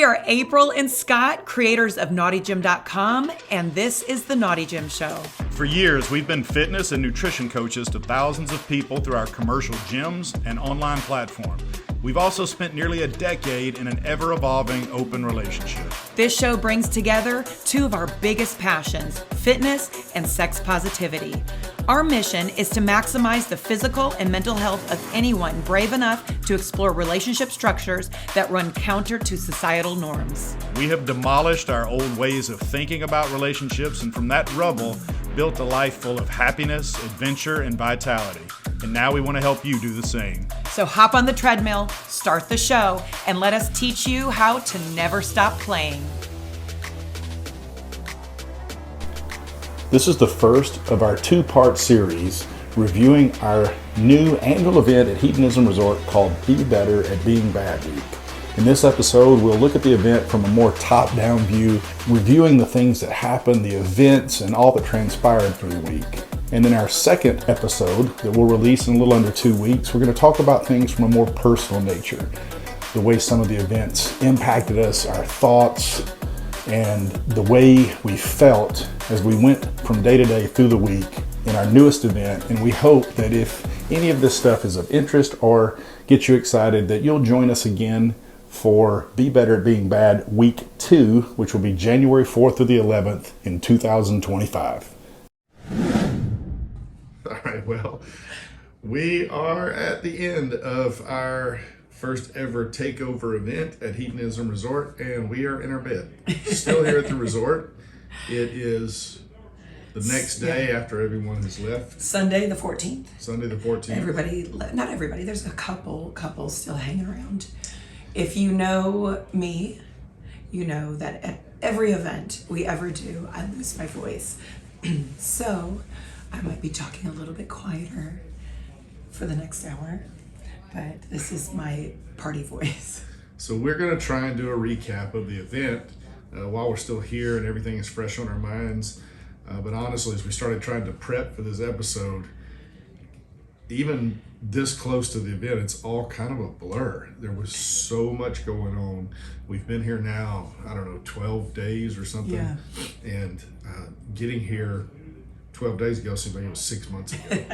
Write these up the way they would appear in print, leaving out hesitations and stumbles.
are April and Scott, creators of NaughtyGym.com, and this is The Naughty Gym Show. For years, we've been fitness and nutrition coaches to thousands of people through our commercial gyms and online platform. We've also spent nearly a decade in an ever-evolving open relationship. This show brings together two of our biggest passions, fitness and sex positivity. Our mission is to maximize the physical and mental health of anyone brave enough to explore relationship structures that run counter to societal norms. We have demolished our old ways of thinking about relationships, and from that rubble, built a life full of happiness, adventure, and vitality. And now we want to help you do the same. So hop on the treadmill, start the show, and let us teach you how to never stop playing. This is the first of our two-part series reviewing our new annual event at Hedonism Resort called Be Better at Being Bad Week. In this episode, we'll look at the event from a more top-down view, reviewing the things that happened, the events, and all that transpired through the week. And in our second episode that we'll release in a little under 2 weeks, we're going to talk about things from a more personal nature, the way some of the events impacted us, our thoughts, and the way we felt as we went from day to day through the week in our newest event. And we hope that if any of this stuff is of interest or gets you excited, that you'll join us again for Be Better at Being Bad Week 2, which will be January 4th through the 11th in 2025. All right, well, we are at the end of our first ever Takeover event at Hedonism Resort, and we are in our bed. Still here at the resort. It is the next day after everyone has left. Sunday the 14th. Sunday the 14th. Not everybody, there's a couple still hanging around. If you know me, you know that at every event we ever do, I lose my voice. So I might be talking a little bit quieter for the next hour, but this is my party voice. So we're going to try and do a recap of the event while we're still here and everything is fresh on our minds. But honestly, as we started trying to prep for this episode, even this close to the event, it's all kind of a blur. There was so much going on. We've been here now, 12 days or something. Yeah. And getting here 12 days ago seemed like it was 6 months ago.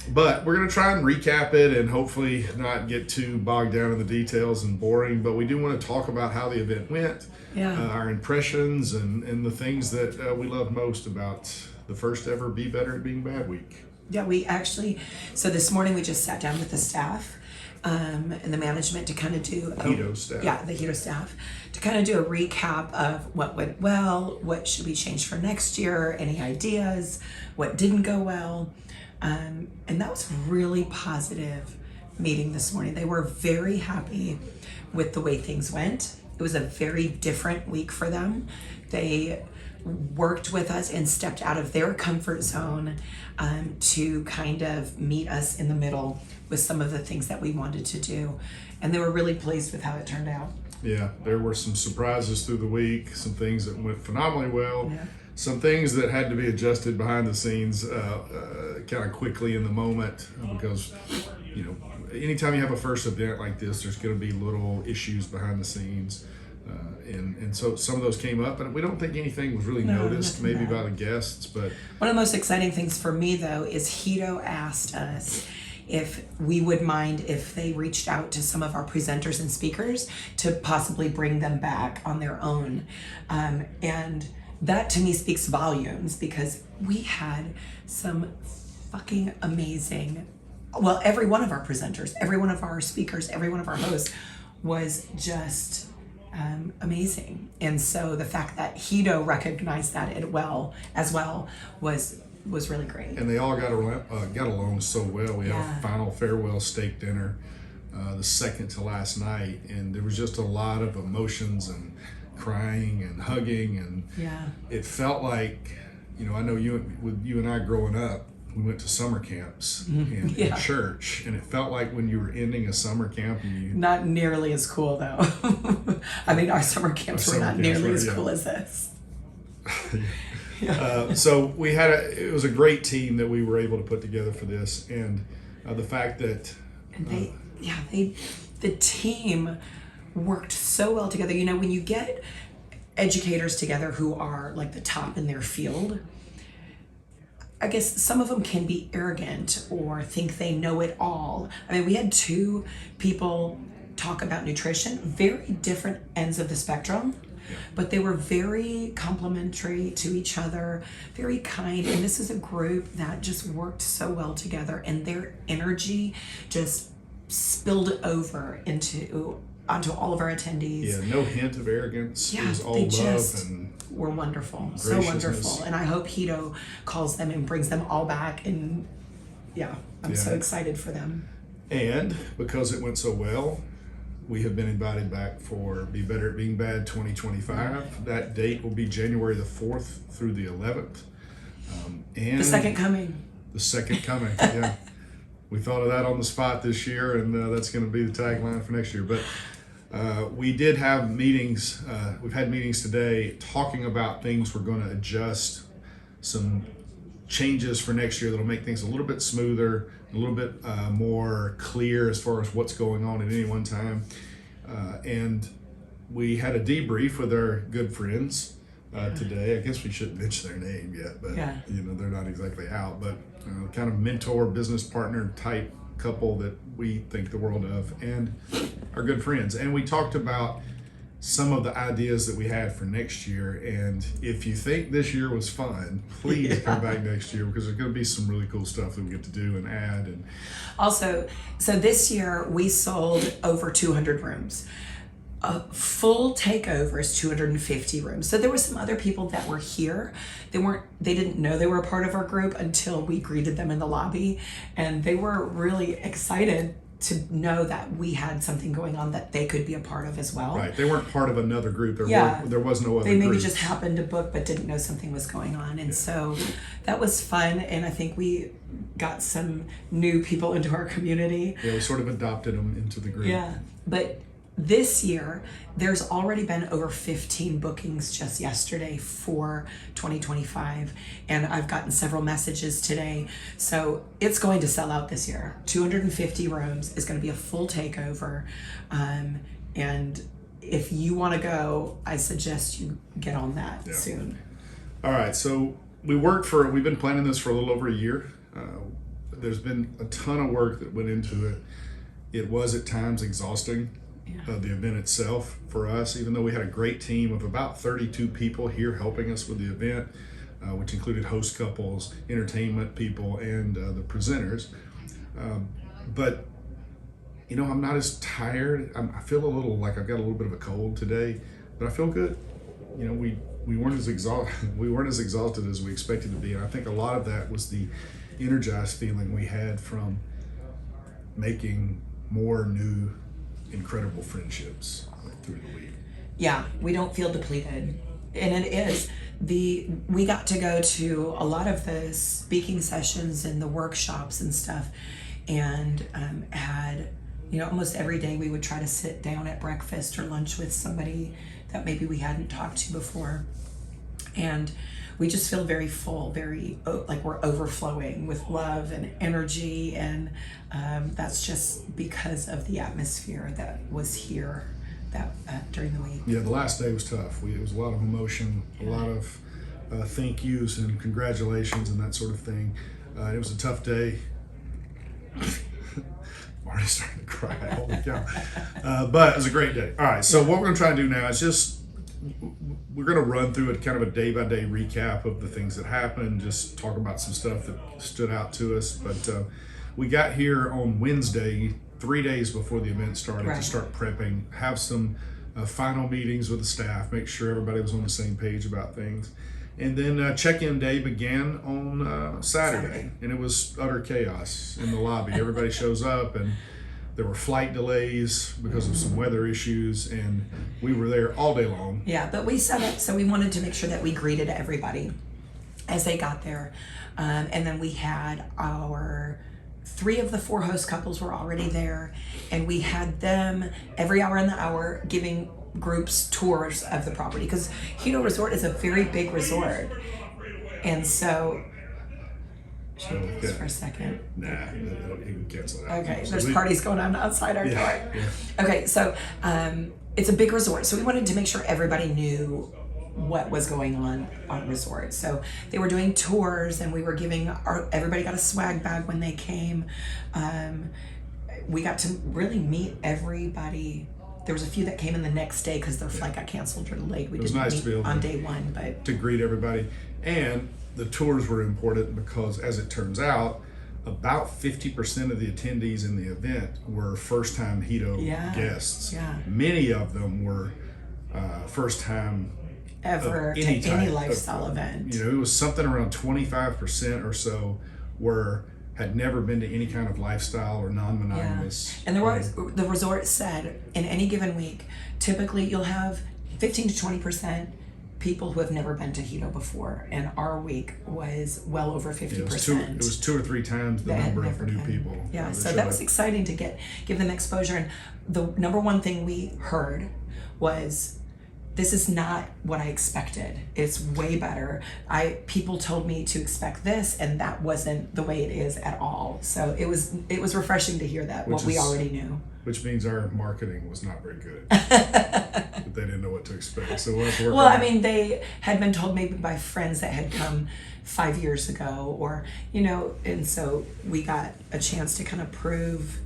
But we're going to try and recap it and hopefully not get too bogged down in the details and boring. But we do want to talk about how the event went, our impressions, and the things that we loved most about the first ever Be Better at Being Bad Week. Yeah, so this morning we just sat down with the staff and the management to kind of do the Hedo staff to kind of do a recap of what went well, what should we change for next year, any ideas, what didn't go well. And that was really positive meeting this morning. They were very happy with the way things went. It was a very different week for them. They worked with us and stepped out of their comfort zone to kind of meet us in the middle with some of the things that we wanted to do. And they were really pleased with how it turned out. Yeah, there were some surprises through the week, some things that went phenomenally well, some things that had to be adjusted behind the scenes kind of quickly in the moment because, anytime you have a first event like this, there's going to be little issues behind the scenes. And so some of those came up, and we don't think anything was really noticed, maybe by the guests. But one of the most exciting things for me, though, is Hedo asked us if we would mind if they reached out to some of our presenters and speakers to possibly bring them back on their own. And that to me speaks volumes because we had some fucking amazing, every one of our presenters, every one of our speakers, every one of our hosts was just amazing. And so the fact that Hedo recognized that as well was really great. And they all got along so well. We had a final farewell steak dinner the second to last night, and there was just a lot of emotions and crying and hugging, and it felt like, I know you and I growing up, we went to summer camps in church, and it felt like when you were ending a summer camp. Not nearly as cool, though. Our summer camps were not nearly as cool as this. So we it was a great team that we were able to put together for this, and the fact that the team worked so well together. You know, when you get educators together who are like the top in their field, I guess some of them can be arrogant or think they know it all. I mean, we had two people talk about nutrition, very different ends of the spectrum, but they were very complimentary to each other, very kind. And this is a group that just worked so well together, and their energy just spilled over onto all of our attendees. Yeah, no hint of arrogance. Yeah, It was all they love just and were wonderful, so wonderful. And I hope Hedo calls them and brings them all back. And yeah, I'm so excited for them. And because it went so well, we have been invited back for Be Better at Being Bad 2025. That date will be January the 4th through the 11th. And The second coming. The second coming, yeah. We thought of that on the spot this year, and that's going to be the tagline for next year. But we did have meetings. We've had meetings today talking about things we're going to adjust, some changes for next year that'll make things a little bit smoother, a little bit more clear as far as what's going on at any one time. And we had a debrief with our good friends today. I guess we shouldn't mention their name yet, but you know, they're not exactly out. But kind of mentor, business partner type couple that we think the world of, and our good friends. And we talked about some of the ideas that we had for next year. And if you think this year was fun, please come back next year, because there's going to be some really cool stuff that we get to do and add. And also, so this year we sold over 200 rooms. A full takeover is 250 rooms. So there were some other people that were here. They didn't know they were a part of our group until we greeted them in the lobby, and they were really excited to know that we had something going on that they could be a part of as well. Right, they weren't part of another group. There was no other They maybe groups. just happened to book but didn't know something was going on. And so that was fun, and I think we got some new people into our community. Yeah, we sort of adopted them into the group. Yeah, but this year, there's already been over 15 bookings just yesterday for 2025, and I've gotten several messages today. So it's going to sell out this year. 250 rooms is going to be a full takeover, and if you want to go, I suggest you get on that soon. All right, so we've been planning this for a little over a year. There's been a ton of work that went into it. It was at times exhausting. The event itself for us, even though we had a great team of about 32 people here helping us with the event, which included host couples, entertainment people, and the presenters. But you know, I'm not as tired. I feel a little like I've got a little bit of a cold today, but I feel good. You know, we weren't as exhausted as we expected to be, and I think a lot of that was the energized feeling we had from making more new incredible friendships through the week. Yeah, we don't feel depleted. And it is. We got to go to a lot of the speaking sessions and the workshops and stuff, and had, you know, almost every day we would try to sit down at breakfast or lunch with somebody that maybe we hadn't talked to before. And we just feel very full, very like we're overflowing with love and energy, and that's just because of the atmosphere that was here during the week. Yeah, the last day was tough. It was a lot of emotion, a lot of thank yous and congratulations and that sort of thing. It was a tough day. I'm already starting to cry. Holy cow. But it was a great day. All right, so what we're going to try and do now is we're going to run through kind of a day-by-day recap of the things that happened, just talk about some stuff that stood out to us. But we got here on Wednesday, 3 days before the event started, to start prepping, have some final meetings with the staff, make sure everybody was on the same page about things. And then check-in day began on Saturday, and it was utter chaos in the lobby. Everybody shows up, and there were flight delays because of some weather issues, and we were there all day long. Yeah, but we set up, so we wanted to make sure that we greeted everybody as they got there. And then we had our 3 of the 4 host couples were already there, and we had them every hour in the hour giving groups tours of the property, because Hedo Resort is a very big resort. And so, should I do this for a second? Nah, you can cancel that. Okay, there's parties going on outside our door. Yeah. Okay, so it's a big resort, so we wanted to make sure everybody knew what was going on resort. So they were doing tours, and we were giving everybody got a swag bag when they came. We got to really meet everybody. There was a few that came in the next day because their flight got canceled really late. We didn't nice meet to be able on to- day one, but to greet everybody. And the tours were important because, as it turns out, about 50% of the attendees in the event were first-time Hedo Yeah, guests. yeah. Many of them were first-time ever of to any type any of- lifestyle event. You know, it was something around 25% or so had never been to any kind of lifestyle or non-monogamous. And the resort said in any given week, typically you'll have 15 to 20% people who have never been to Hedo before, and our week was well over 50%. It was two or three times the that had number of never new been. people. Yeah, so that was exciting to give them exposure. And the number one thing we heard was, this is not what I expected. It's way better. People told me to expect this, and that wasn't the way it is at all. So it was refreshing to hear that, what we already knew. Which means our marketing was not very good. But they didn't know what to expect. So we'll have to work Well, on I it. mean, they had been told maybe by friends that had come 5 years ago, or, and so we got a chance to kind of prove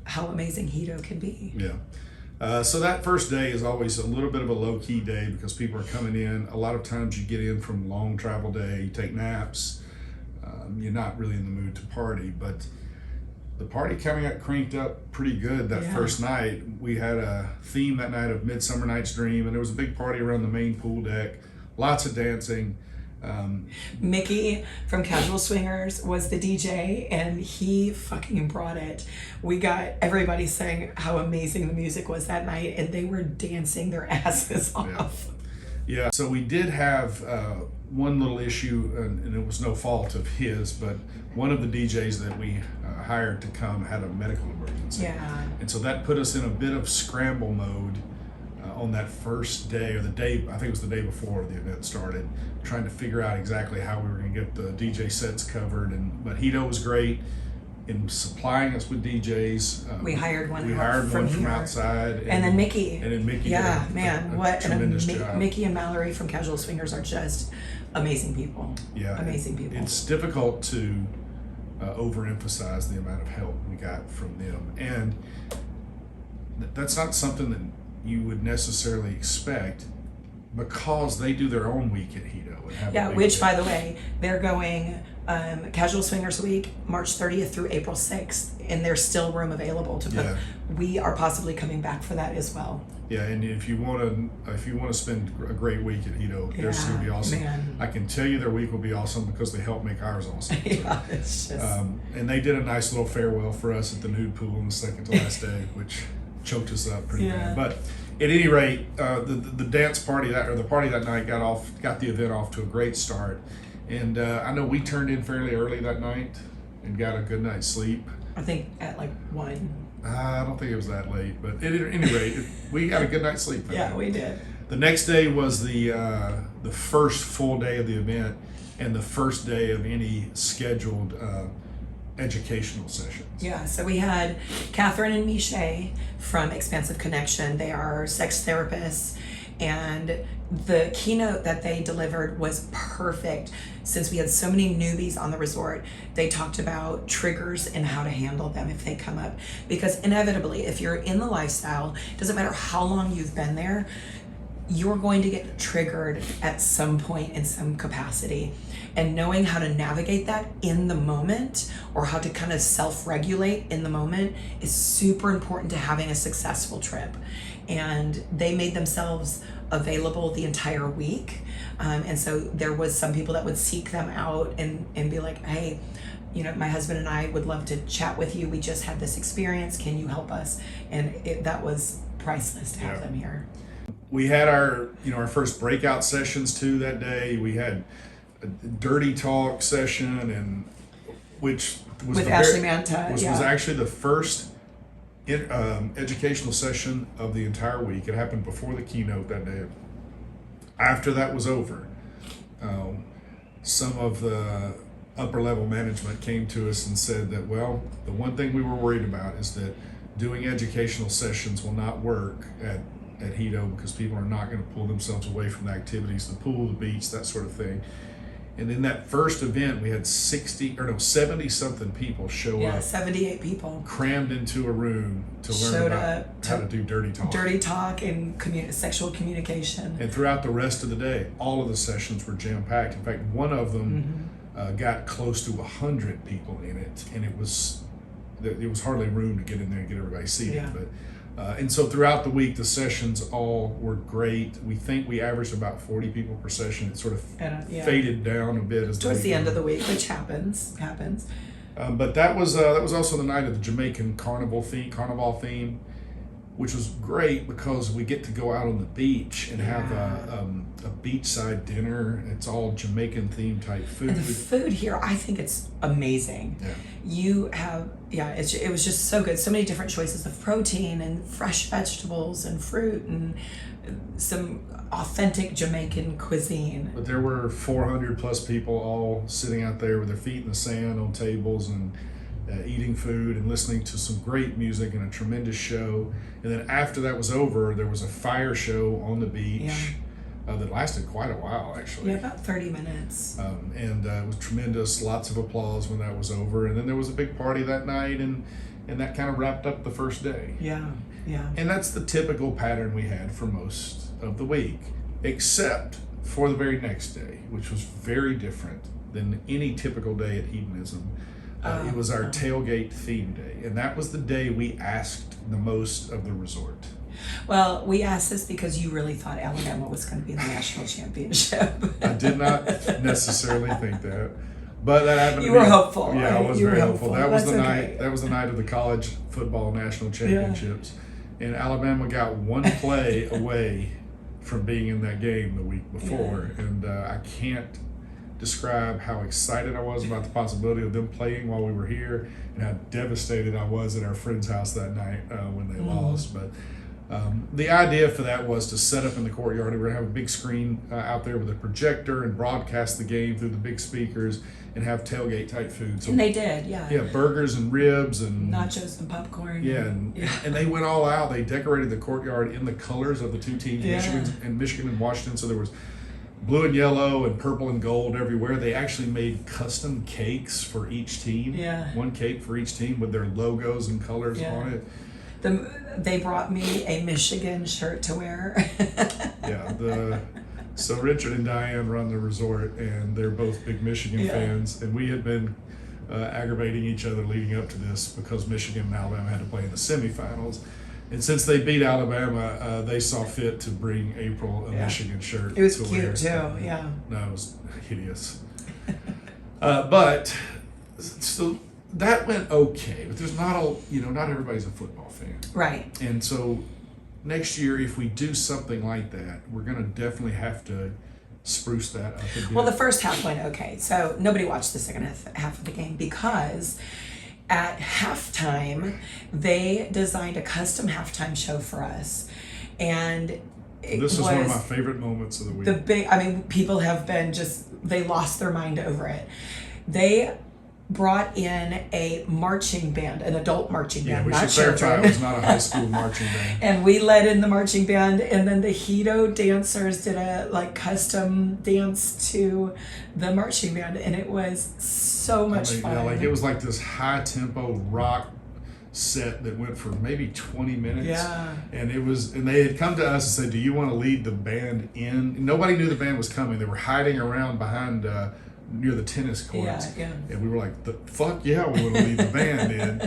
how amazing Hedo can be. Yeah. So that first day is always a little bit of a low-key day because people are coming in. A lot of times you get in from long travel day, you take naps. You're not really in the mood to party, but the party kind of got cranked up pretty good that first night. We had a theme that night of Midsummer Night's Dream, and there was a big party around the main pool deck. Lots of dancing. Mickey from Casual Swingers was the DJ, and he fucking brought it. We got everybody saying how amazing the music was that night, and they were dancing their asses off. Yeah, so we did have one little issue, and it was no fault of his, but one of the DJs that we hired to come had a medical emergency. Yeah. And so that put us in a bit of scramble mode on that first day, or the day, I think it was the day before the event started, trying to figure out exactly how we were going to get the DJ sets covered. But Hedo was great in supplying us with DJs. We hired one. We hired from one from here. outside. And then Mickey. And then Mickey. Yeah, did man, a what tremendous job. Mickey and Mallory from Casual Swingers are just amazing people. Yeah, amazing people. It's difficult to overemphasize the amount of help we got from them, and that's not something that you would necessarily expect because they do their own week at Hedo. And have a Yeah, big which day. by the way, they're going Casual Swingers Week, March 30th through April 6th, and there's still room available to put. Yeah. We are possibly coming back for that as well. Yeah, and if you want to spend a great week at Hedo, theirs is going to be awesome. Man. I can tell you their week will be awesome because they help make ours awesome. Yeah, it's just. And they did a nice little farewell for us at the nude pool on the second to last day, which choked us up pretty Yeah. bad. But at any rate, the dance party the party that night got the event off to a great start. And I know we turned in fairly early that night and got a good night's sleep. I think at like 1. I don't think it was that late, but at any rate, we got a good night's sleep. that Yeah, night. we did. The next day was the first full day of the event and the first day of any scheduled educational sessions. Yeah, so we had Catherine and Miche from Expansive Connection. They are sex therapists, and the keynote that they delivered was perfect. Since we had so many newbies on the resort, they talked about triggers and how to handle them if they come up. Because inevitably, if you're in the lifestyle, it doesn't matter how long you've been there, you're going to get triggered at some point in some capacity. And knowing how to navigate that in the moment, or how to kind of self-regulate in the moment, is super important to having a successful trip. And they made themselves available the entire week. And so there was some people that would seek them out and be like, hey, my husband and I would love to chat with you. We just had this experience. Can you help us? And that was priceless to have them here. We had our first breakout sessions too that day. We had a dirty talk session, and which was With the Ashley Manta, was yeah. actually the first educational session of the entire week. It happened before the keynote that day. After that was over, some of the upper level management came to us and said that, well, the one thing we were worried about is that doing educational sessions will not work at Hedo because people are not going to pull themselves away from the activities, the pool, the beach, that sort of thing. And in that first event, we had 70 something people show Yeah, up, 78 people crammed into a room to learn showed about up how to do dirty talk. dirty talk and sexual communication. And throughout the rest of the day, all of the sessions were jam-packed. In fact, one of them got close to 100 people in it, and it was hardly room to get in there and get everybody seated. Yeah. But and so throughout the week, the sessions all were great. We think we averaged about 40 people per session. It sort of faded down a bit as towards the end of the week, which happens. But that was also the night of the Jamaican carnival theme, which was great because we get to go out on the beach and have a beachside dinner. It's all Jamaican themed type food. And the food here, I think it's amazing. Yeah. You have, it was just so good. So many different choices of protein and fresh vegetables and fruit and some authentic Jamaican cuisine. But there were 400 plus people all sitting out there with their feet in the sand on tables and eating food and listening to some great music and a tremendous show. And then after that was over, there was a fire show on the beach that lasted quite a while, actually. Yeah, about 30 minutes. And it was tremendous, lots of applause when that was over. And then there was a big party that night, and that kind of wrapped up the first day. Yeah. And that's the typical pattern we had for most of the week, except for the very next day, which was very different than any typical day at Hedonism. It was our Tailgate theme day, and that was the day we asked the most of the resort. Well, we asked this because you really thought Alabama was going to be in the national championship. I did not necessarily think that, but that happened. You were hopeful. Yeah, I was very hopeful. That was That's the okay. night. That was the night of the college football national championships, and Alabama got one play away from being in that game the week before, and I can't describe how excited I was about the possibility of them playing while we were here, and how devastated I was at our friend's house that night when they lost. But the idea for that was to set up in the courtyard. We're gonna have a big screen out there with a projector and broadcast the game through the big speakers and have tailgate type food. So, And they did, yeah, burgers and ribs and nachos and popcorn. And they went all out. They decorated the courtyard in the colors of the two teams, Michigan and Washington. So there was blue and yellow and purple and gold everywhere. They actually made custom cakes for each team. Yeah. One cake for each team with their logos and colors on it. They brought me a Michigan shirt to wear. So Richard and Diane run the resort, and they're both big Michigan fans. And we had been aggravating each other leading up to this because Michigan and Alabama had to play in the semifinals. And since they beat Alabama, they saw fit to bring April a Michigan shirt. It was to cute wear. too, yeah. No, it was hideous. But so that went okay. But there's not everybody's a football fan, Right. and so next year, if we do something like that, we're gonna definitely have to spruce that up a bit. Well, the first half went okay. So nobody watched the second half of the game because at halftime, they designed a custom halftime show for us. And this is one of my favorite moments of the week. People have been they lost their mind over it. They brought in a marching band, an adult marching band, we not should clarify children. it was not a high school marching band. And we led in the marching band, and then the Hedo dancers did a custom dance to the marching band, and it was so much fun. Yeah, it was like this high tempo rock set that went for maybe 20 minutes. Yeah. And they had come to us and said, "Do you want to lead the band in?" Nobody knew the band was coming. They were hiding around behind near the tennis courts. Yeah. And we were like, fuck yeah, we want to lead the band in.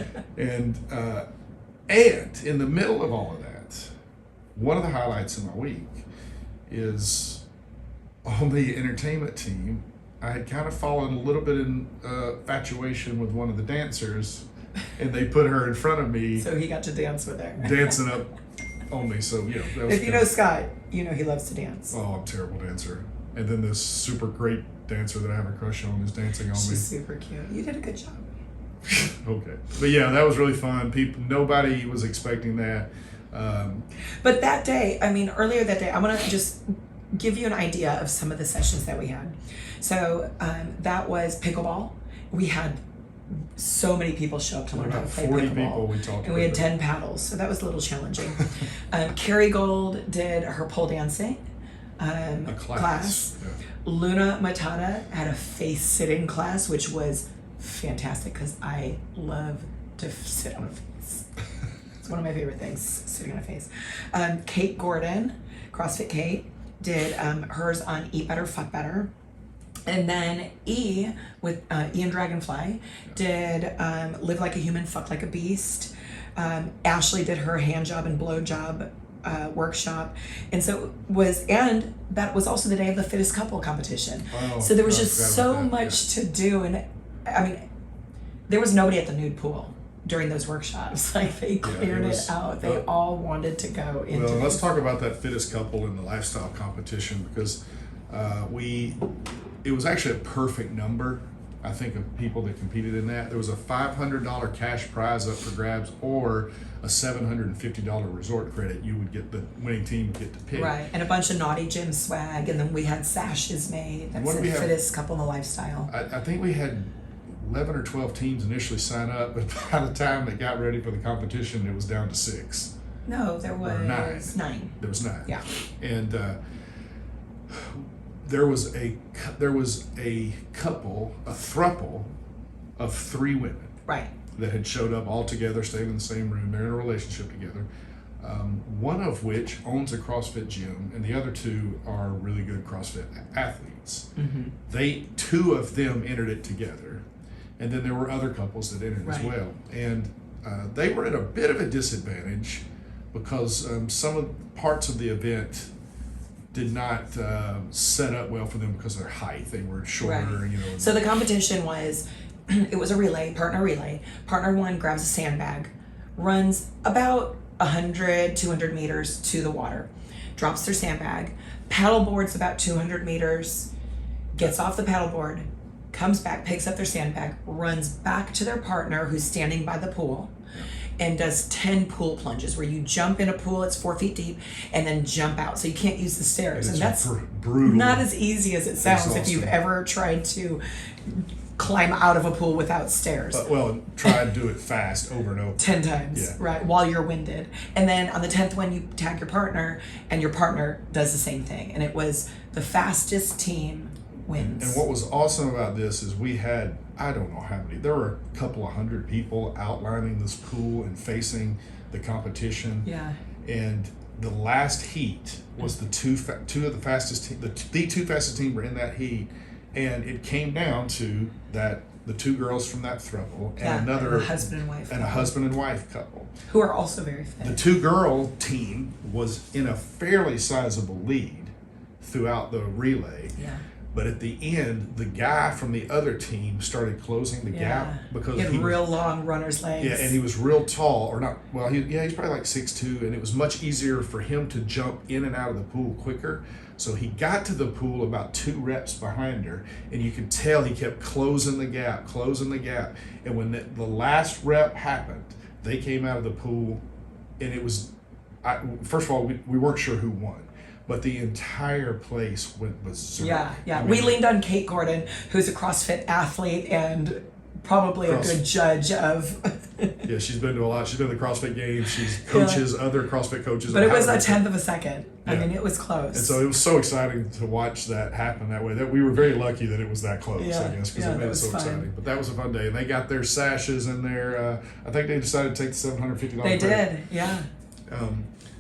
And in the middle of all of that, one of the highlights of my week is on the entertainment team, I had kind of fallen a little bit in infatuation with one of the dancers, and they put her in front of me. So he got to dance with her. Dancing up on me. So, that was If you know Scott, you know he loves to dance. Oh, I'm a terrible dancer. And then this super great dancer that I have a crush on is dancing on me. She's super cute. You did a good job. Okay. But yeah, that was really fun. Nobody was expecting that. But that day, earlier that day, I want to just give you an idea of some of the sessions that we had. So that was pickleball. We had so many people show up to learn how to About play 40 pickleball. people we talked and we had with. 10 paddles, so that was a little challenging. Carrie Gold did her pole dancing A class. Yeah. Luna Matata had a face sitting class, which was fantastic because I love to sit on a face. It's one of my favorite things, sitting on a face. Kate Gordon, CrossFit Kate, did hers on Eat Better, Fuck Better. And then with Ian Dragonfly, did Live Like a Human, Fuck Like a Beast. Ashley did her hand job and blow job workshop, and that was also the day of the Fittest couple competition. Oh, so there was I just forgot so about that, much to do, and I mean, there was nobody at the nude pool during those workshops. Like they cleared it out. They all wanted to go into. Well, let's talk about that Fittest couple in the lifestyle competition, because it was actually a perfect number, I think, of people that competed in that. There was a $500 cash prize up for grabs, or a $750 resort credit you would get, the winning team would get to pick. Right, and a bunch of Naughty Gym swag, and then we had sashes made that What said did we have? Fittest couple in the lifestyle. I think we had 11 or 12 teams initially sign up, but by the time they got ready for the competition, it was down to 6. No, there was nine. There was 9. Yeah. And there was a couple, a throuple of 3 women Right. that had showed up all together, stayed in the same room. They're in a relationship together. One of which owns a CrossFit gym, and the other 2 are really good CrossFit athletes. Mm-hmm. 2 of them entered it together, and then there were other couples that entered as Right. well. And they were at a bit of a disadvantage because some of parts of the event did not set up well for them because of their height. They were shorter, Right. you know. So the competition was, it was a relay, partner relay. Partner 1 grabs a sandbag, runs about 100, 200 meters to the water, drops their sandbag, paddleboards about 200 meters, gets off the paddleboard, comes back, picks up their sandbag, runs back to their partner who's standing by the pool, and does 10 pool plunges where you jump in a pool, it's 4 feet deep, and then jump out. So you can't use the stairs. It's And that's brutal. not as easy as it sounds if you've Exhausting. ever tried to climb out of a pool without stairs. Well, try and do it fast over and over. 10 times, Yeah. right, while you're winded. And then on the 10th one, you tag your partner, and your partner does the same thing. And it was the fastest team wins. And what was awesome about this is we had, I don't know how many, there were a couple of hundred people outlining this pool and facing the competition. Yeah. And the last heat was the two of the fastest team, the 2 fastest team were in that heat, and it came down to that the 2 girls from that throuple and Yeah, another and a husband and wife and a couple. husband and wife couple. Who are also very fit. The 2 girl team was in a fairly sizable lead throughout the relay. Yeah. But at the end, the guy from the other team started closing the gap because he had real long runner's legs. yeah, and he was real tall, or not. Well, he's probably like 6'2", and it was much easier for him to jump in and out of the pool quicker. So he got to the pool about 2 reps behind her, and you could tell he kept closing the gap. And when the last rep happened, they came out of the pool, and it was, first of all, we weren't sure who won. But the entire place went berserk. Yeah. I We mean, leaned on Kate Gordon, who's a CrossFit athlete and probably a good judge of. Yeah, she's been to a lot. She's been to the CrossFit Games. She's coaches other CrossFit coaches. But it was a How- 10th of a second. I Yeah. mean, it was close. And so it was so exciting to watch that happen that way. That we were very lucky that it was that close, Yeah, I guess, because yeah, it made that it was so fun. exciting. But that was a fun day. And they got their sashes and their, I think they decided to take the $750 They credit. did, yeah.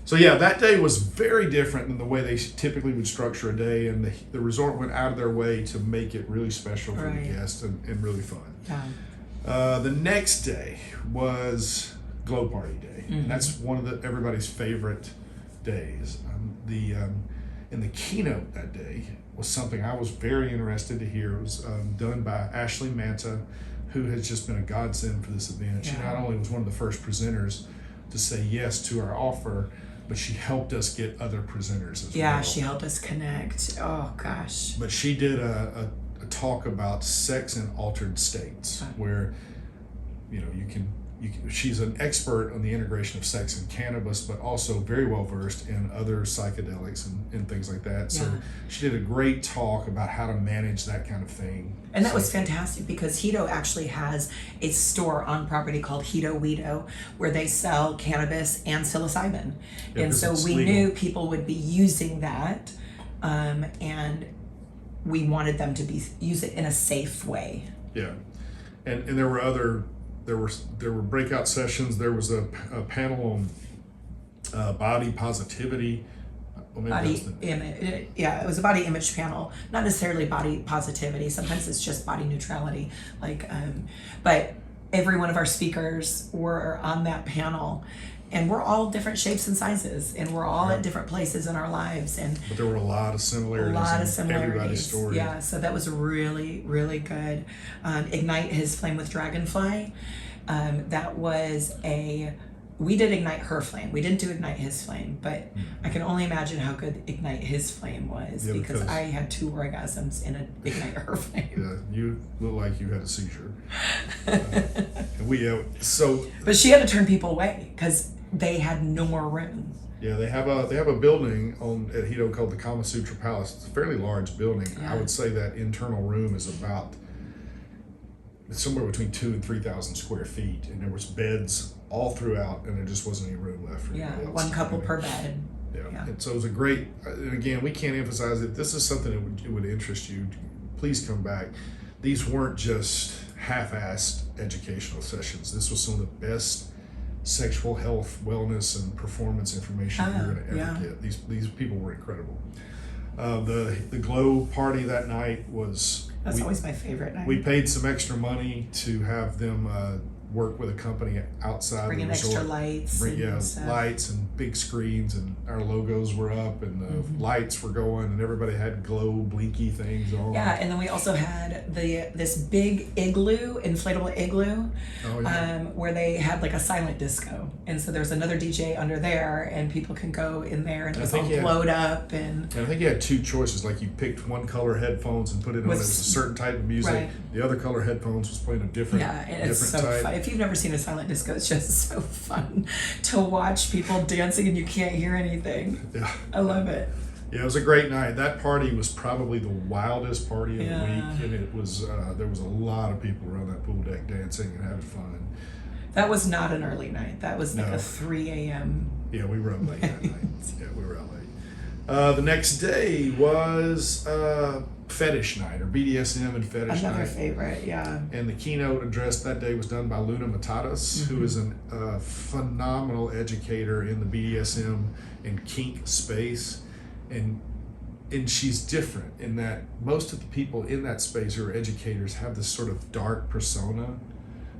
So yeah, that day was very different than the way they typically would structure a day. And the resort went out of their way to make it really special for Right. the guests and really fun. Yeah. The next day was Glow Party Day. Mm-hmm. And that's one of everybody's favorite days. And the keynote that day was something I was very interested to hear. It was done by Ashley Manta, who has just been a godsend for this event. She Yeah. not only was one of the first presenters to say yes to our offer, but she helped us get other presenters as well. Yeah, she helped us connect. Oh, gosh. But she did a talk about sex in altered states, where you can she's an expert on the integration of sex and cannabis, but also very well versed in other psychedelics and things like that. So Yeah. she did a great talk about how to manage that kind of thing. And that was fantastic because Hedo actually has a store on property called Hedo Weedo where they sell cannabis and psilocybin. Yeah, And 'cause so it's we legal. knew people would be using that, and we wanted them to use it in a safe way. Yeah, and there were breakout sessions. There was a panel on body positivity. Well, maybe that's Body the- image, yeah, it was a body image panel, not necessarily body positivity. Sometimes it's just body neutrality. But every one of our speakers were on that panel, and we're all different shapes and sizes, and we're all at different places in our lives, and But there were a lot of a similarities. lot of in similarities. Everybody's story. Yeah, so that was really, really good. Ignite His Flame with Dragonfly. We did Ignite Her Flame. We didn't do Ignite His Flame, but I can only imagine how good Ignite His Flame was, Yeah, because because- I had 2 orgasms in an Ignite Her Flame. Yeah, you look like you had a seizure. And so But she had to turn people away because they had no more room. yeah, they have a building at Hedo called the Kama Sutra Palace. It's a fairly large building. Yeah. I would say that internal room is it's somewhere between 2,000 and 3,000 square feet, and there was beds all throughout, and there just wasn't any room left for Yeah, anybody else. one couple Anyway, per bed. Yeah. And so it was a great. And again, we can't emphasize it. This is something that would interest you. Please come back. These weren't just half-assed educational sessions. This was some of the best sexual health, wellness, and performance information you're going to ever yeah. get. These people were incredible. The glow party that night was. That's always my favorite night. We paid some extra money to have them work with a company outside Bring the in resort. extra lights. and stuff. Lights and big screens, and our logos were up, and the lights were going, and everybody had glow blinky things on. Yeah, and then we also had this big inflatable igloo, Oh, yeah. where they had like a silent disco, and so there's another DJ under there, and people can go in there, and it I was think all you had- glowed up, and And I think you had 2 choices. Like you picked one color headphones and put it on. It was a certain type of music. Right. The other color headphones was playing a different, yeah, and it's different so type. fun. If you've never seen a silent disco, it's just so fun to watch people dancing and you can't hear anything. Yeah. I love it. Yeah, it was a great night. That party was probably the wildest party of the Yeah. week, and it was there was a lot of people around that pool deck dancing and having fun. That was not an early night. That was like No. a 3 a.m. Yeah, we were out late that night. Yeah, we were out late. The next day was Fetish night, or BDSM and Fetish Another night. favorite, yeah. And the keynote address that day was done by Luna Matatas, who is a phenomenal educator in the BDSM and kink space. And she's different in that most of the people in that space who are educators have this sort of dark persona.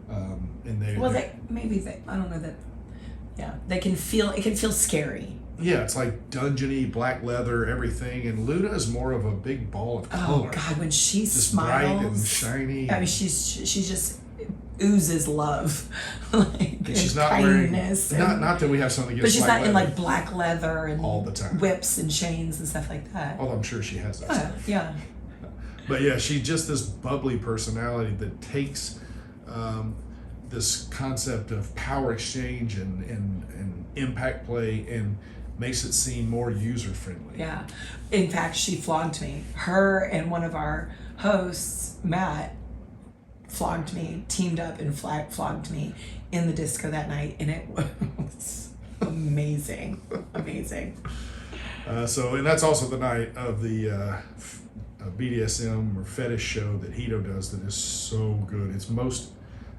And I don't know that. Yeah, it can feel scary. yeah, it's like dungeony, black leather, everything. And Luna is more of a big ball of Oh color. God, when she Just bright and smiles, shiny. I mean, she just oozes love, like And she's and not wearing, kindness. not that we have something but against she's black not in leather, like black leather and all the time. whips and chains and stuff like that. although I'm sure she has that Oh, stuff. yeah. But yeah, she's just this bubbly personality that takes this concept of power exchange and impact play and makes it seem more user friendly. Yeah. In fact, she flogged me. Her and one of our hosts, Matt, teamed up and flogged me in the disco that night, and it was amazing. Amazing. And that's also the night of the BDSM or fetish show that Hedo does that is so good. It's most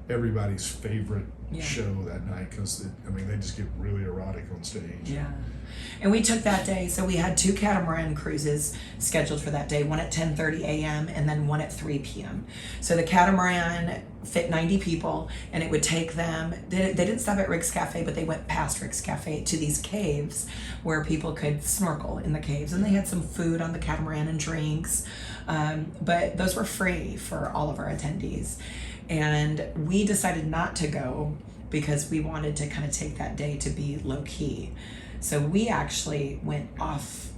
everybody's favorite show that night because they just get really erotic on stage. Yeah. And we took that day, so we had 2 catamaran cruises scheduled for that day, one at 10:30 a.m. and then one at 3 p.m. So the catamaran fit 90 people, and it would take them, they didn't stop at Rick's Cafe, but they went past Rick's Cafe to these caves where people could snorkel in the caves, and they had some food on the catamaran and drinks, but those were free for all of our attendees. And we decided not to go because we wanted to kind of take that day to be low key. So we actually went off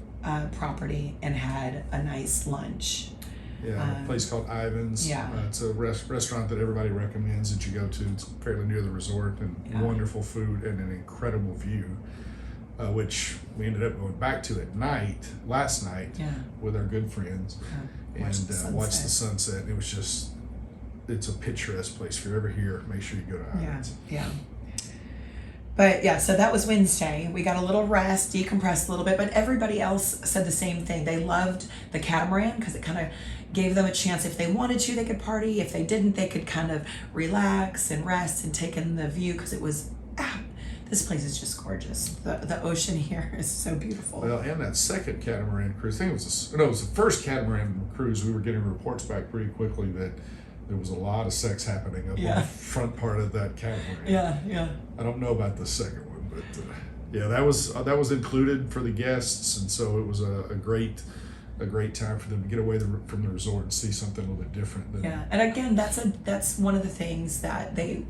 property and had a nice lunch. Yeah, a place called Ivan's. Yeah. It's a restaurant that everybody recommends that you go to. It's fairly near the resort, and wonderful food and an incredible view, which we ended up going back to at night, last night, with our good friends, and watched the sunset. It was just, it's a picturesque place. If you're ever here, make sure you go to Ivan's. Yeah. But yeah, so that was Wednesday. We got a little rest, decompressed a little bit, but everybody else said the same thing. They loved the catamaran because it kind of gave them a chance. If they wanted to, they could party. If they didn't, they could kind of relax and rest and take in the view, because it was, this place is just gorgeous. The ocean here is so beautiful. Well, and that second catamaran cruise, I think it was the first catamaran cruise. We were getting reports back pretty quickly that there was a lot of sex happening up on the front part of that catamaran. Yeah. I don't know about the second one, but that was included for the guests, and so it was a great time for them to get away from the resort and see something a little bit different. And again, that's one of the things that the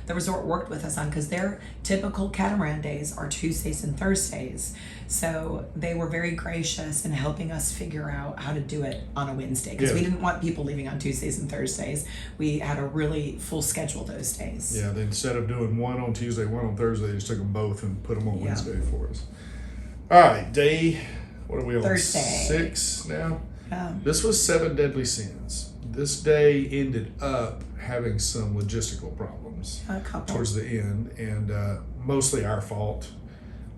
resort worked with us on, because their typical catamaran days are Tuesdays and Thursdays. So they were very gracious in helping us figure out how to do it on a Wednesday, because we didn't want people leaving on Tuesdays and Thursdays. We had a really full schedule those days. Yeah, they, instead of doing one on Tuesday, one on Thursday, they just took them both and put them on Wednesday for us. All right, what are we on? Thursday. 6 now? This was 7 deadly sins. This day ended up having some logistical problems towards the end, and mostly our fault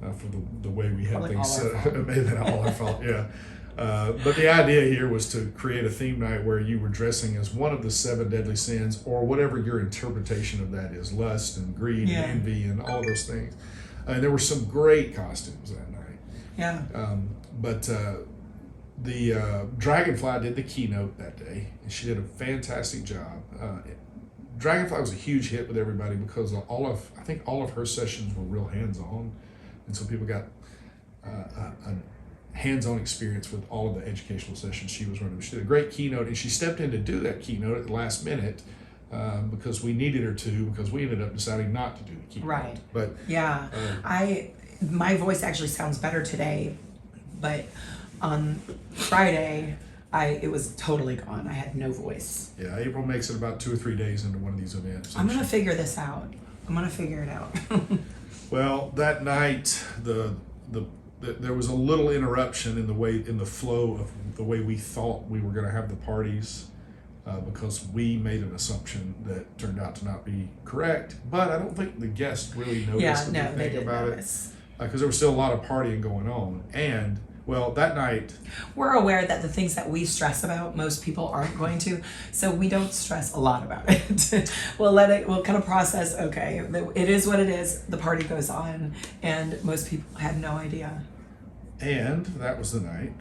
for the way we had Probably things all our set. fault. It may have been all our fault, yeah. But the idea here was to create a theme night where you were dressing as one of the 7 deadly sins, or whatever your interpretation of that is: lust and greed and envy and all those things. And there were some great costumes that night. Yeah. But the Dragonfly did the keynote that day, and she did a fantastic job. Dragonfly was a huge hit with everybody because I think all of her sessions were real hands-on, and so people got a hands-on experience with all of the educational sessions she was running. She did a great keynote, and she stepped in to do that keynote at the last minute because we needed her to, because we ended up deciding not to do the keynote. Right. But my voice actually sounds better today, but on Friday, it was totally gone. I had no voice. Yeah, April makes it about 2 or 3 days into one of these events. I'm gonna figure this out. I'm gonna figure it out. Well, that night, there was a little interruption in the flow of the way we thought we were going to have the parties, because we made an assumption that turned out to not be correct. But I don't think the guests really noticed anything about it, because there was still a lot of partying going on. And well, that night, we're aware that the things that we stress about, most people aren't going to, so we don't stress a lot about it. We'll kind of process, okay, it is what it is, the party goes on, and most people had no idea. And that was the night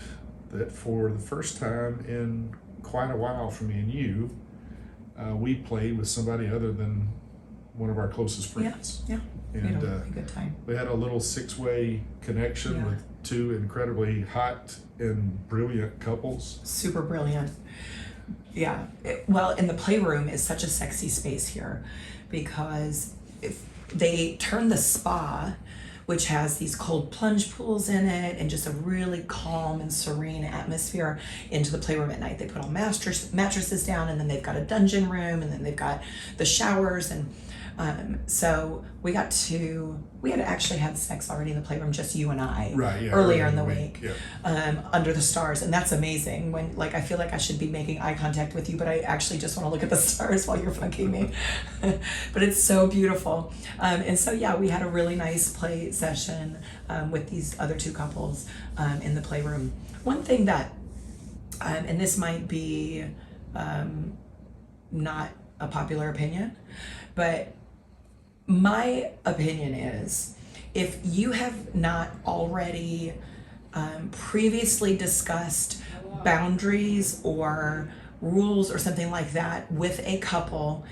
that, for the first time in quite a while for me and you, we played with somebody other than one of our closest friends. Yeah. And we had a really good time. We had a little 6-way connection with 2 incredibly hot and brilliant couples. Super brilliant. Yeah. And the Playroom is such a sexy space here, because if they turn the spa, which has these cold plunge pools in it and just a really calm and serene atmosphere, into the Playroom at night. They put all mattresses down, and then they've got a dungeon room, and then they've got the showers, and so we had actually had sex already in the Playroom, just you and I, earlier in the week, under the stars, and that's amazing. When I feel like I should be making eye contact with you, but I actually just want to look at the stars while you're fucking me. But it's so beautiful, and so we had a really nice play session with these other 2 couples in the Playroom. One thing that, and this might be not a popular opinion, but my opinion is, if you have not already previously discussed boundaries or rules or something like that with a couple,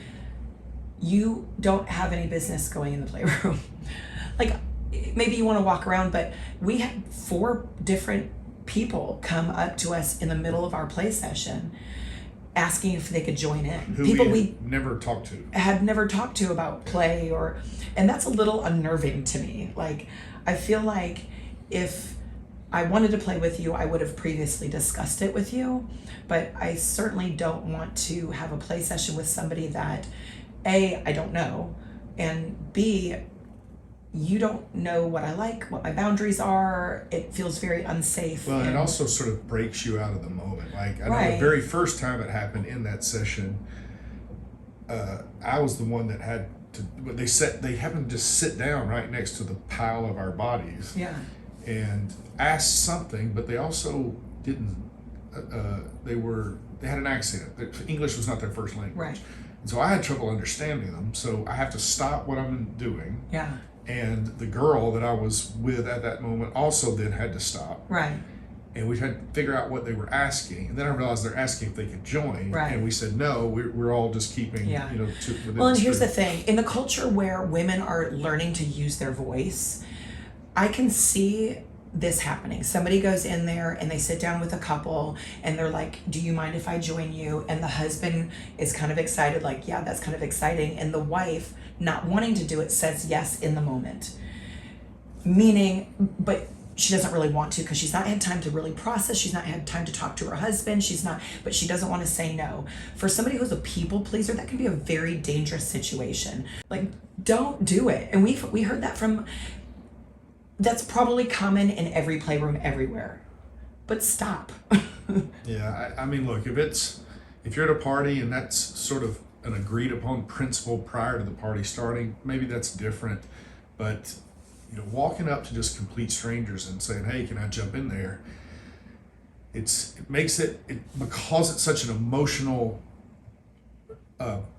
you don't have any business going in the Playroom. Maybe you want to walk around, but we had 4 different people come up to us in the middle of our play session asking if they could join in. People we never talked to. Had never talked to about play, and that's a little unnerving to me. I feel like if I wanted to play with you, I would have previously discussed it with you, but I certainly don't want to have a play session with somebody that A, I don't know, and B, you don't know what I like, what my boundaries are. It feels very unsafe. Well, and it also sort of breaks you out of the moment. Like, I know Right. the very first time it happened in that session, I was the one that had to, but they happened to just sit down right next to the pile of our bodies Yeah. and asked something, but they also didn't, they had an accent. English was not their first language. Right. And so I had trouble understanding them. So I have to stop what I'm doing. Yeah. And the girl that I was with at that moment also then had to stop. Right. And we had to figure out what they were asking. And then I realized they're asking if they could join. Right. And we said, no, we're all just keeping, Yeah. within Well, and the here's the script. thing. In the culture where women are learning to use their voice, I can see this happening. Somebody goes in there and they sit down with a couple and they're like, do you mind if I join you? And the husband is kind of excited, like, yeah, that's kind of exciting. And the wife, not wanting to do it, says yes in the moment. Meaning, but she doesn't really want to because she's not had time to really process. She's not had time to talk to her husband. But she doesn't want to say no. For somebody who's a people pleaser, that can be a very dangerous situation. Like, don't do it. And we heard that from, that's probably common in every playroom everywhere. But stop. Yeah, I mean, look, if you're at a party and that's sort of an agreed upon principle prior to the party starting, maybe that's different. But, walking up to just complete strangers and saying, hey, can I jump in there? It makes it because it's such an emotional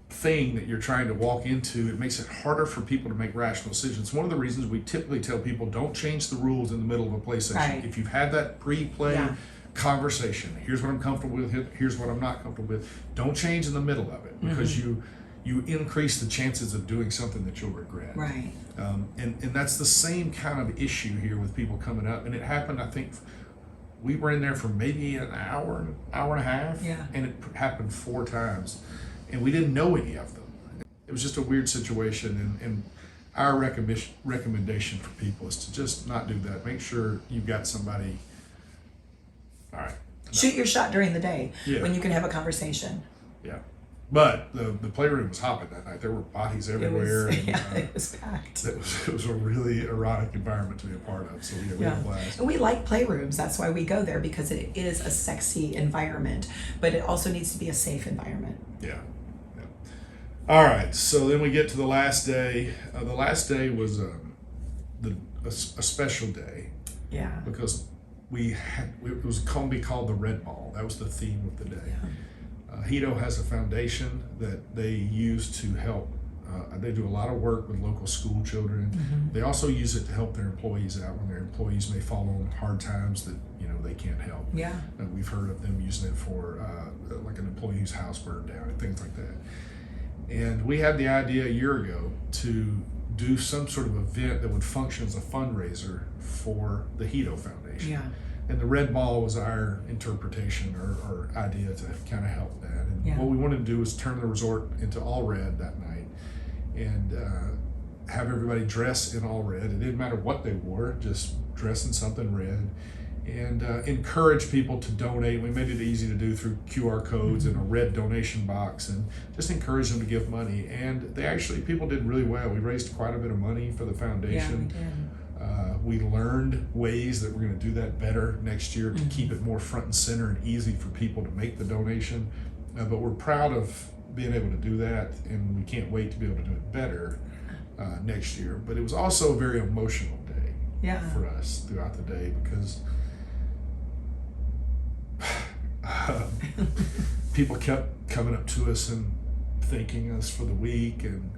thing that you're trying to walk into, it makes it harder for people to make rational decisions. One of the reasons we typically tell people don't change the rules in the middle of a play session. Right. If you've had that pre-play Yeah. conversation, here's what I'm comfortable with, here's what I'm not comfortable with, don't change in the middle of it, because you increase the chances of doing something that you'll regret. Right. And that's the same kind of issue here with people coming up. And it happened, I think, we were in there for maybe an hour and a half, Yeah. and it happened 4 times. And we didn't know any of them. It was just a weird situation, and our recommendation for people is to just not do that. Make sure you've got somebody. All right. Shoot your shot during the day Yeah. when you can have a conversation. Yeah. But the playroom was hopping that night. There were bodies everywhere. It was, and, yeah, it was packed. it was a really erotic environment to be a part of. So we had a blast. And we like playrooms. That's why we go there, because it is a sexy environment, but it also needs to be a safe environment. Yeah. All right. So then we get to the last day. The last day was a special day. Yeah. Because it was going to be called the Red Ball. That was the theme of the day. Yeah. Hedo has a foundation that they use to help. They do a lot of work with local school children. Mm-hmm. They also use it to help their employees out when their employees may fall on hard times that they can't help. Yeah. We've heard of them using it for like an employee whose house burned down and things like that. And we had the idea a year ago to do some sort of event that would function as a fundraiser for the Hedo Foundation. Yeah. And the Red Ball was our interpretation or idea to kind of help that. And Yeah. what we wanted to do was turn the resort into all red that night and have everybody dress in all red. It didn't matter what they wore, just dress in something red. And encourage people to donate. We made it easy to do through QR codes and a red donation box, and just encourage them to give money. And people did really well. We raised quite a bit of money for the foundation. Yeah, we did. We learned ways that we're going to do that better next year to keep it more front and center and easy for people to make the donation. But we're proud of being able to do that, and we can't wait to be able to do it better next year. But it was also a very emotional day for us throughout the day, because people kept coming up to us and thanking us for the week. And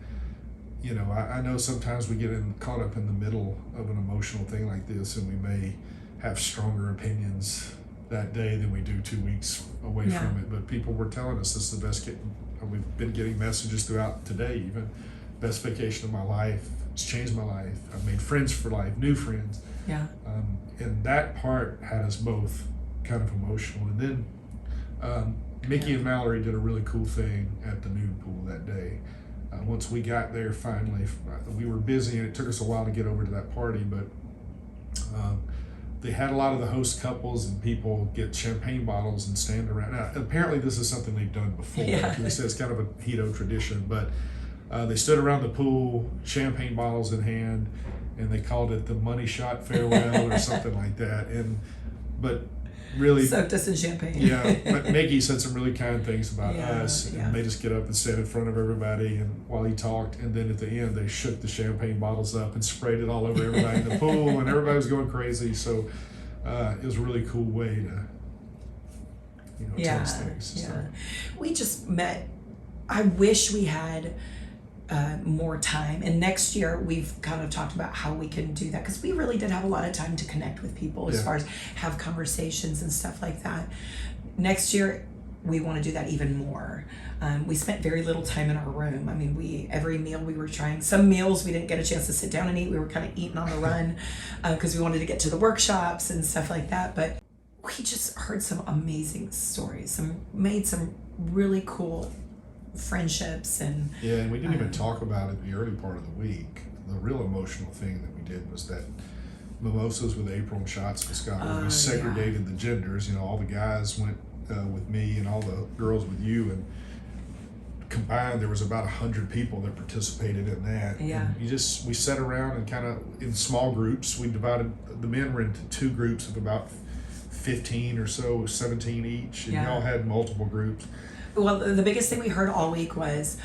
I know sometimes we get caught up in the middle of an emotional thing like this, and we may have stronger opinions that day than we do 2 weeks away from it. But people were telling us this is the best. We've been getting messages throughout today, even best vacation of my life. It's changed my life. I've made friends for life, new friends. Yeah. And that part had us both kind of emotional. And then Mickey and Mallory did a really cool thing at the nude pool that day. Once we got there, finally, we were busy and it took us a while to get over to that party, but they had a lot of the host couples and people get champagne bottles and stand around. Now, apparently this is something they've done before. Yeah. They said it's kind of a Hedo tradition, but they stood around the pool, champagne bottles in hand, and they called it the money shot farewell or something like that. But really soaked us in champagne. Yeah, but Mickey said some really kind things about Yeah, us, and they just get up and stand in front of everybody, and while he talked, and then at the end they shook the champagne bottles up and sprayed it all over everybody in the pool, and everybody was going crazy. So it was a really cool way to, test things. Yeah. So. We just met. I wish we had more time, and next year we've kind of talked about how we can do that, because we really did have a lot of time to connect with people as far as have conversations and stuff like that. Next year we want to do that even more. We spent very little time in our room. I mean, every meal we were trying. Some meals we didn't get a chance to sit down and eat. We were kind of eating on the run because we wanted to get to the workshops and stuff like that. But we just heard some amazing stories, made some really cool friendships, and we didn't even talk about it in the early part of the week. The real emotional thing that we did was that mimosas with April and shots with Scott, where we segregated the genders. All the guys went with me and all the girls with you, and combined there was about 100 people that participated in that. And we sat around and kind of in small groups. We divided, the men were into two groups of about 15 or so, 17 each, and y'all had multiple groups. Well, the biggest thing we heard all week was,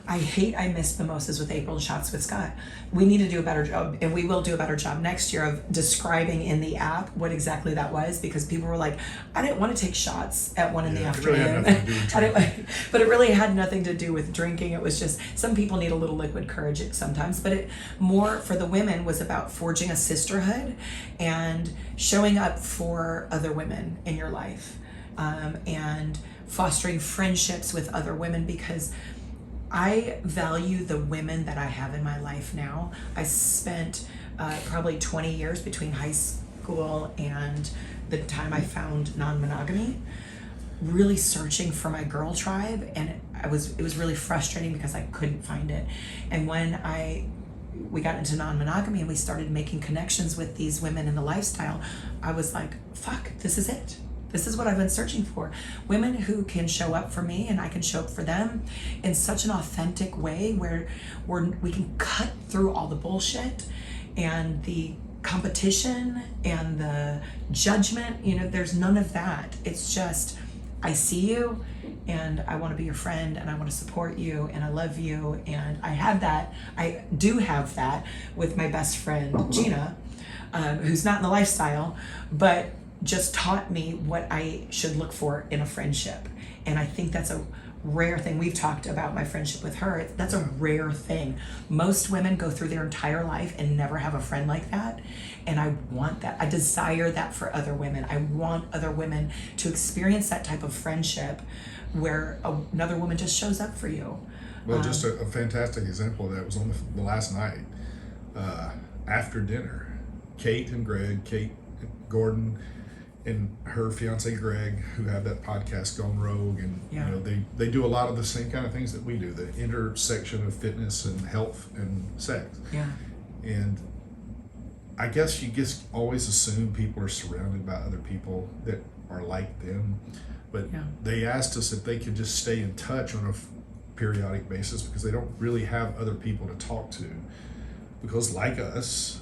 I missed mimosas with April and shots with Scott. We need to do a better job, and we will do a better job next year of describing in the app what exactly that was, because people were like, I didn't want to take shots at 1 in the afternoon. Really had nothing to do with drinking. But it really had nothing to do with drinking. It was just, some people need a little liquid courage sometimes, but it more for the women was about forging a sisterhood and showing up for other women in your life, and fostering friendships with other women, because I value the women that I have in my life now. I spent probably 20 years between high school and the time I found non-monogamy, really searching for my girl tribe, and it was really frustrating because I couldn't find it. And when we got into non-monogamy and we started making connections with these women in the lifestyle, I was like, fuck, this is it. This is what I've been searching for. Women who can show up for me and I can show up for them in such an authentic way where we can cut through all the bullshit and the competition and the judgment. There's none of that. It's just, I see you and I want to be your friend and I want to support you and I love you. And I do have that with my best friend, Gina, who's not in the lifestyle, but just taught me what I should look for in a friendship. And I think that's a rare thing. We've talked about my friendship with her. That's a rare thing. Most women go through their entire life and never have a friend like that. And I want that. I desire that for other women. I want other women to experience that type of friendship where another woman just shows up for you. Well, just a fantastic example of that was on the last night after dinner. Kate Gordon and her fiance Greg, who have that podcast Gone Rogue, and they do a lot of the same kind of things that we do, the intersection of fitness and health and sex. And I guess you just always assume people are surrounded by other people that are like them, but they asked us if they could just stay in touch on a periodic basis, because they don't really have other people to talk to, because like us,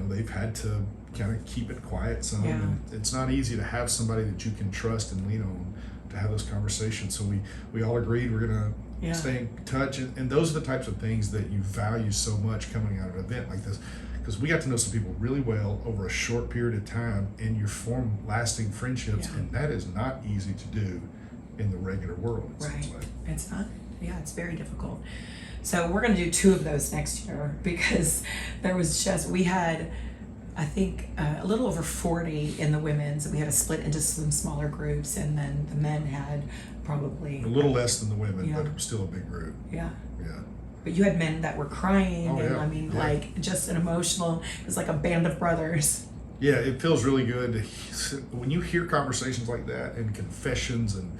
they've had to kind of keep it quiet some, and it's not easy to have somebody that you can trust and lean on to have those conversations. So we all agreed we're gonna stay in touch, and those are the types of things that you value so much coming out of an event like this, because we got to know some people really well over a short period of time, and you form lasting friendships, and that is not easy to do in the regular world. It seems like. It's not. Yeah, it's very difficult. So we're going to do 2 of those next year, because we had, I think, a little over 40 in the women's, and we had to split into some smaller groups, and then the men had probably a little less than the women, but still a big group. Yeah. But you had men that were crying, and like just an emotional, it was like a band of brothers. Yeah, it feels really good when you hear conversations like that, and confessions and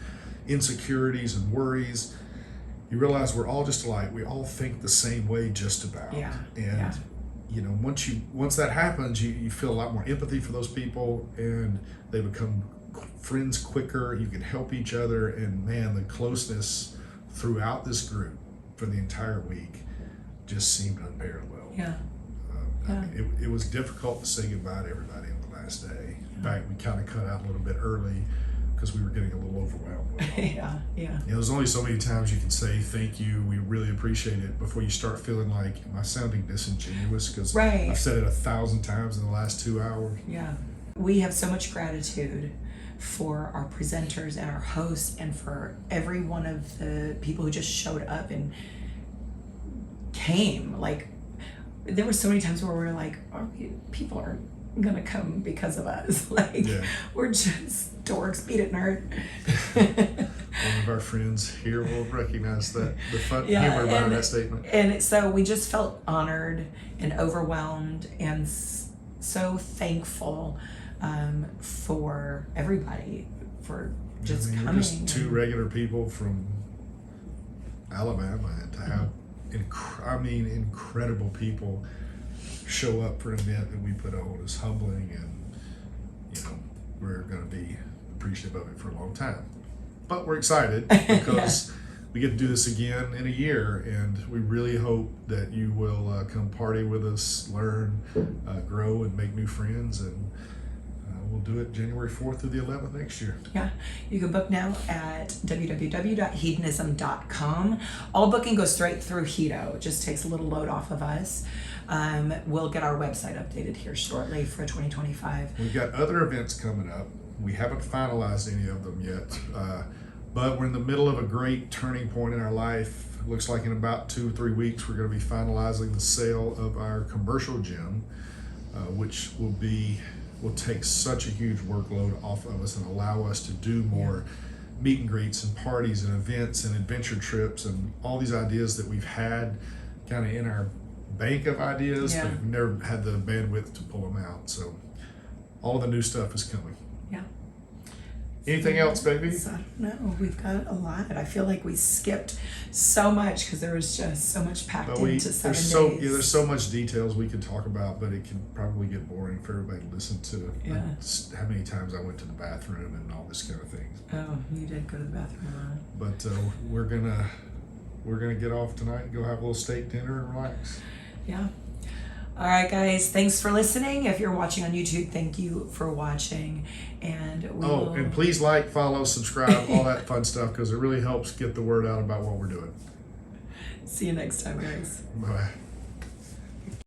insecurities and worries. You realize we're all just alike. We all think the same way, just about. And once that happens, you feel a lot more empathy for those people, and they become friends quicker. You can help each other, and man, the closeness throughout this group for the entire week just seemed unparalleled. Yeah. I mean, it was difficult to say goodbye to everybody on the last day. In fact, we kind of cut out a little bit early because we were getting a little overwhelmed with it. Yeah. There's only so many times you can say thank you, we really appreciate it, before you start feeling like, am I sounding disingenuous? Because Right. I've said it 1,000 times in the last 2 hours. Yeah. We have so much gratitude for our presenters and our hosts, and for every one of the people who just showed up and came. Like, there were so many times where we were like, people aren't gonna come because of us. Like, we're just dorks, beat it, nerd. One of our friends here will recognize that, the fun humor behind that statement. And so we just felt honored and overwhelmed and so thankful for everybody for just coming. We're just two regular people from Alabama, and to have incredible people show up for an event that we put on is humbling, and we're going to be appreciative of it for a long time. But we're excited because we get to do this again in a year, and we really hope that you will come party with us, learn, grow, and make new friends, and we'll do it January 4th through the 11th next year. Yeah, you can book now at www.hedonism.com. All booking goes straight through Hedo. It just takes a little load off of us. We'll get our website updated here shortly for 2025. We've got other events coming up. We haven't finalized any of them yet, but we're in the middle of a great turning point in our life. It looks like in about 2 or 3 weeks, we're going to be finalizing the sale of our commercial gym, which will take such a huge workload off of us and allow us to do more meet and greets and parties and events and adventure trips and all these ideas that we've had kind of in our bank of ideas, but we've never had the bandwidth to pull them out. So all of the new stuff is coming. Yeah. Anything else, baby? I don't know. We've got a lot. I feel like we skipped so much because there was just so much packed into 7 days. There's so much details we could talk about, but it can probably get boring for everybody to listen to. How many times I went to the bathroom and all this kind of thing. Oh, you did go to the bathroom. But we're gonna get off tonight and go have a little steak dinner and relax. Yeah. All right, guys. Thanks for listening. If you're watching on YouTube, thank you for watching. And and please like, follow, subscribe, all that fun stuff, because it really helps get the word out about what we're doing. See you next time, guys. Bye.